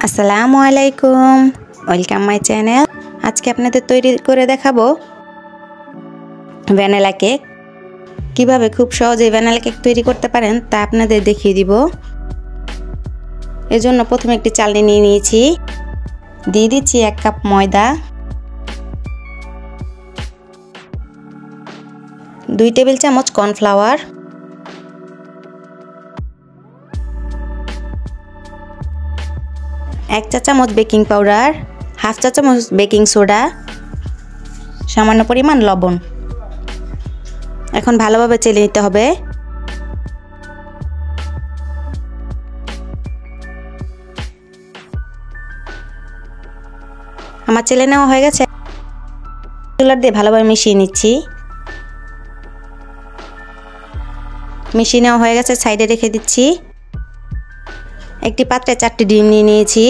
আসসালামু আলাইকুম, welcome my channel. আজকে আপনাদের তৈরি করে দেখাবো ভ্যানিলা কেক। কিভাবে খুব সহজে ভ্যানিলা কেক তৈরি করতে পারেন তা আপনাদের দেখিয়ে দিব। এজন্য প্রথমে একটি চালনি নিয়ে নিয়েছি, দিয়ে দিচ্ছি 1 কাপ ময়দা, 2 টেবিল চামচ কর্নফ্লাওয়ার, 1 চা চামচ বেকিং পাউডার, 1/2 চা চামচ বেকিং সোডা, সামান্য পরিমাণ লবণ। এখন ভালোভাবে চেলে নিতে হবে। আমার চেলে নেওয়া হয়ে গেছে, চুলার দিয়ে ভালোভাবে মিশিয়ে নিচ্ছি। মিশিয়ে নেওয়া হয়ে গেছে, সাইডে রেখে দিচ্ছি। একটি পাত্রে 4টি ডিম নিয়ে নিয়েছি।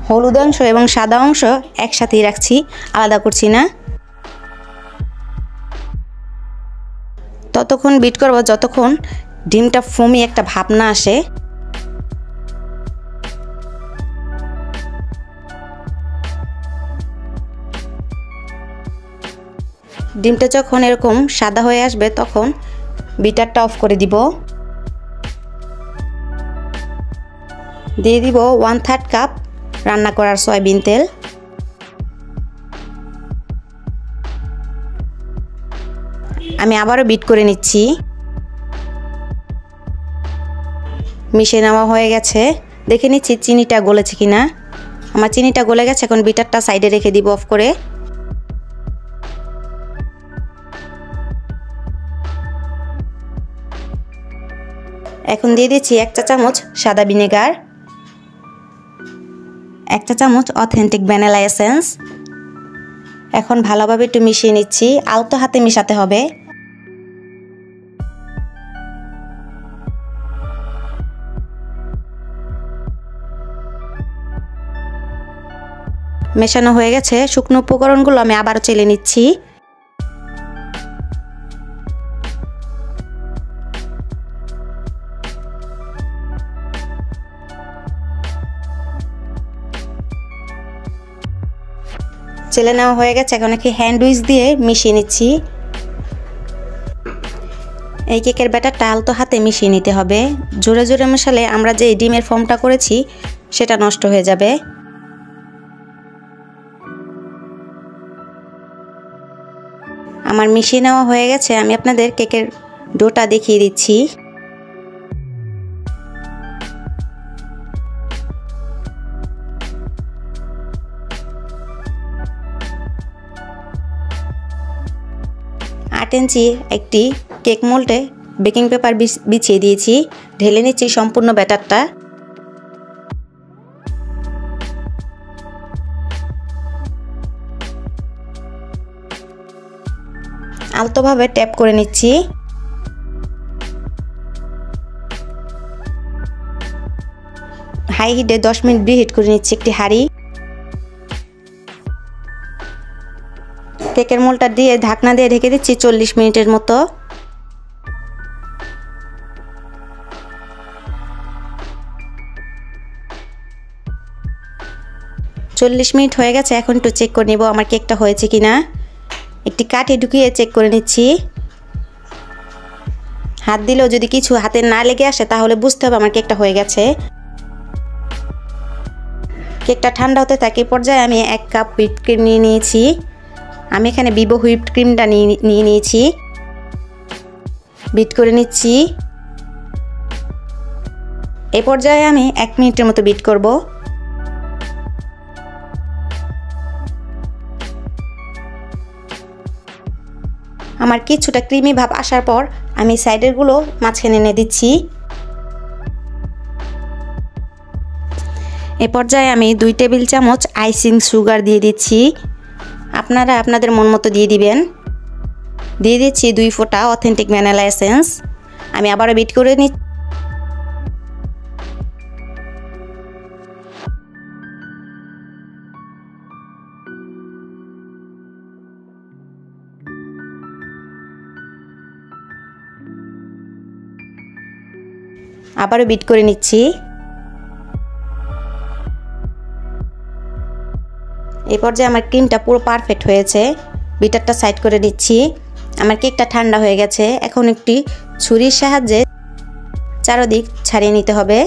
হলুদ অংশ এবং সাদা অংশ একসাথেই রাখছি, আলাদা করছি না। ততক্ষণ বিট করব যতক্ষণ ডিমটা ফোমি একটা ভাব না আসে। ডিমটা যখন এরকম সাদা হয়ে আসবে তখন বিটারটা অফ করে দিব। দিয়ে দিব 1/3 কাপ রান্না করার সয়াবিন তেল। আমি আবারও বিট করে নিচ্ছি। মিশিয়ে নেওয়া হয়ে গেছে, দেখে নিচ্ছি চিনিটা গলেছে কিনা। আমার চিনিটা গলে গেছে, এখন বিটারটা সাইডে রেখে দিব অফ করে। এখন দিয়ে দিচ্ছি 1 চা চামচ সাদা ভিনেগার, 1 চা চামচ অথেন্টিক ভ্যানিলা এসেন্স। এখন ভালোভাবে একটু মিশিয়ে নিচ্ছি, আলতো হাতে মিশাতে হবে। মেশানো হয়ে গেছে, শুকনো উপকরণগুলো আমি আবারও চেলে নিচ্ছি। চেলে নেওয়া হয়ে গেছে, এখন একটি হ্যান্ড উইচ দিয়ে মিশিয়ে নিচ্ছি। এই কেকের ব্যাটারটা আলতো হাতে মিশিয়ে নিতে হবে। জোরে জোরে মেশালে আমরা যে ডিমের ফর্মটা করেছি সেটা নষ্ট হয়ে যাবে। আমার মিশিয়ে নেওয়া হয়ে গেছে, আমি আপনাদের কেকের ডোটা দেখিয়ে দিচ্ছি। আট ইঞ্চি একটি কেক মোল্ডে বেকিং পেপার বিছিয়ে দিয়েছি। ঢেলে নিচ্ছি সম্পূর্ণ ব্যাটারটা। আলতোভাবে ট্যাপ করে নিচ্ছি। হাই হিটে 10 মিনিট প্রিহিট করে নিচ্ছি একটি হাঁড়ি। কেকের মোলটা দিয়ে ঢাকনা দিয়ে ঢেকে দিচ্ছি 40 মিনিটের মতো। চল্লিশ মিনিট হয়ে গেছে, এখন একটু চেক করে নিব আমার কেকটা হয়েছে কিনা। একটি কাঠি ঢুকিয়ে চেক করে নিচ্ছি। হাত দিলেও যদি কিছু হাতে না লেগে আসে তাহলে বুঝতে হবে আমার কেকটা হয়ে গেছে। কেকটা ঠান্ডা হতে থাকে, পর্যায়ে আমি 1 কাপ হুইপ ক্রিম নিয়ে নিয়েছি। আমি এখানে ভিভো হুইপ ক্রিমটা নিয়ে নিয়েছি। বিট করে নিচ্ছি। এই পর্যায়ে আমি 1 মিনিটের মতো বিট করব। আমার কিছুটা ক্রিমি ভাব আসার পর আমি সাইডের গুলো মাঝখানে এনে দিচ্ছি। এ পর্যায়ে আমি 2 টেবিল চামচ আইসিং সুগার দিয়ে দিচ্ছি। আপনারা আপনাদের মন মতো দিয়ে দিবেন। দিয়ে দিচ্ছি 2 ফোঁটা অথেন্টিক ভ্যানিলা এসেন্স। আমি আবারও বিট করে নিচ্ছি। আবারও বিট করে নিচ্ছি। এই পর্যায়ে আমার ক্রিমটা পুরো পারফেক্ট হয়েছে। বিটারটা সাইড করে নিচ্ছি। আমার কেকটা ঠান্ডা হয়ে গেছে। এখন একটি ছুরির সাহায্যে চারদিক ছাড়িয়ে নিতে হবে।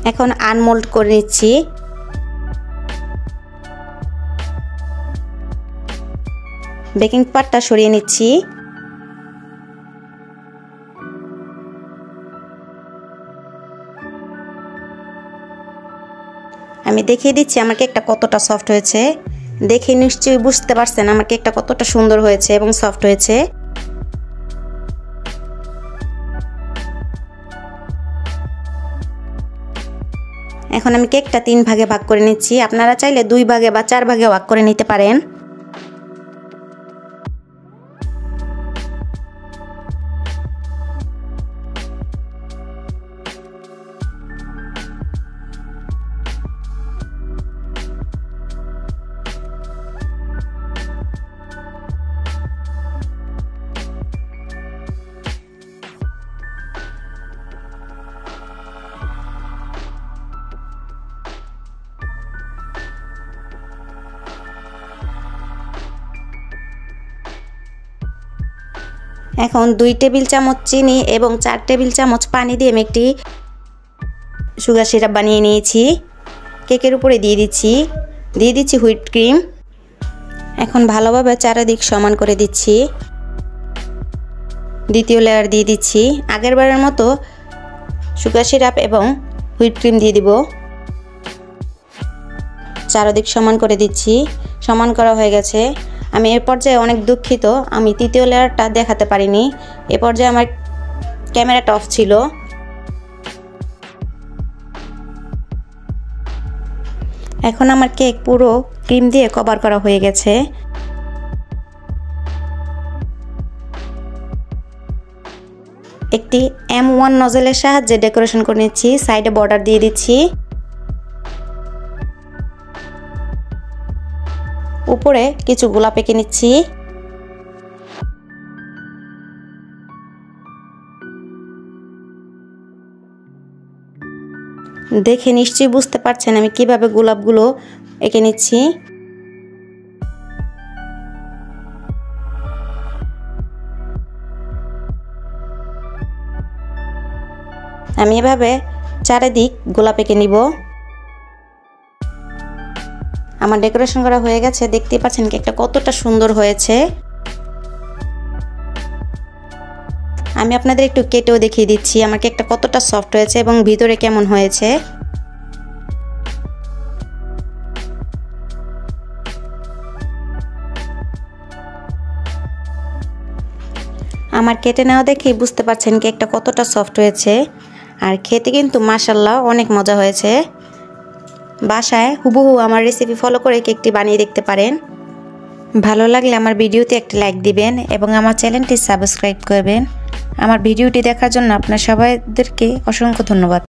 এখন আনমোল্ড করে নিচ্ছি। বেকিং পেপারটা সরিয়ে নিচ্ছি। আমি দেখিয়ে দিচ্ছি আমার কেকটা কতটা সফট হয়েছে। দেখে নিশ্চয়ই বুঝতে পারছেন আমার কেকটা কতটা সুন্দর হয়েছে এবং সফট হয়েছে। এখন আমি কেকটা 3 ভাগে ভাগ করে নিচ্ছি। আপনারা চাইলে 2 ভাগে বা 4 ভাগে ভাগ করে নিতে পারেন। এখন 2 টেবিল চামচ চিনি এবং 4 টেবিল চামচ পানি দিয়ে আমি একটি সুগার সিরাপ বানিয়ে নিয়েছি। কেকের উপরে দিয়ে দিচ্ছি হুইপ ক্রিম। এখন ভালোভাবে চারিদিক সমান করে দিচ্ছি। দ্বিতীয় লেয়ার দিয়ে দিচ্ছি। আগেরবারের মতো সুগার সিরাপ এবং হুইপ ক্রিম দিয়ে দিব। চারিদিক সমান করে দিচ্ছি। সমান করা হয়ে গেছে। আমি এর পর্যায়ে অনেক দুঃখিত, আমি তৃতীয় লেয়ারটা দেখাতে পারিনি। এ পর্যায়ে আমার ক্যামেরাটা অফ ছিল। এখন আমার কেক পুরো ক্রিম দিয়ে কভার করা হয়ে গেছে। একটি M1 নজলের সাহায্যে ডেকোরেশন করে নিচ্ছি। সাইডে বর্ডার দিয়ে দিচ্ছি। উপরে কিছু গোলাপ এঁকে নিচ্ছি। দেখে নিশ্চয়ই বুঝতে পারছেন আমি কিভাবে গোলাপগুলো এঁকে নিচ্ছি। আমি এভাবে চারিদিক গোলাপ এঁকে নিব। আমার ডেকোরেশন করা হয়ে গেছে। দেখতেই পাচ্ছেন কেকটা কতটা সুন্দর হয়েছে। আমি আপনাদের একটু কেটেও দেখিয়ে দিচ্ছি আমার কেকটা কতটা সফট হয়েছে এবং ভিতরে কেমন হয়েছে। আমার কেটে নেওয়া দেখেই বুঝতে পারছেন কেকটা কতটা সফট হয়েছে। আর খেতে কিন্তু মাশাআল্লাহ অনেক মজা হয়েছে। বাসায় হুবহু আমার রেসিপি ফলো করে কেকটি বানিয়ে দেখতে পারেন। ভালো লাগলে আমার ভিডিওতে একটা লাইক দিবেন এবং আমার চ্যানেলটি সাবস্ক্রাইব করবেন। আমার ভিডিওটি দেখার জন্য আপনার সবাইদেরকে অসংখ্য ধন্যবাদ।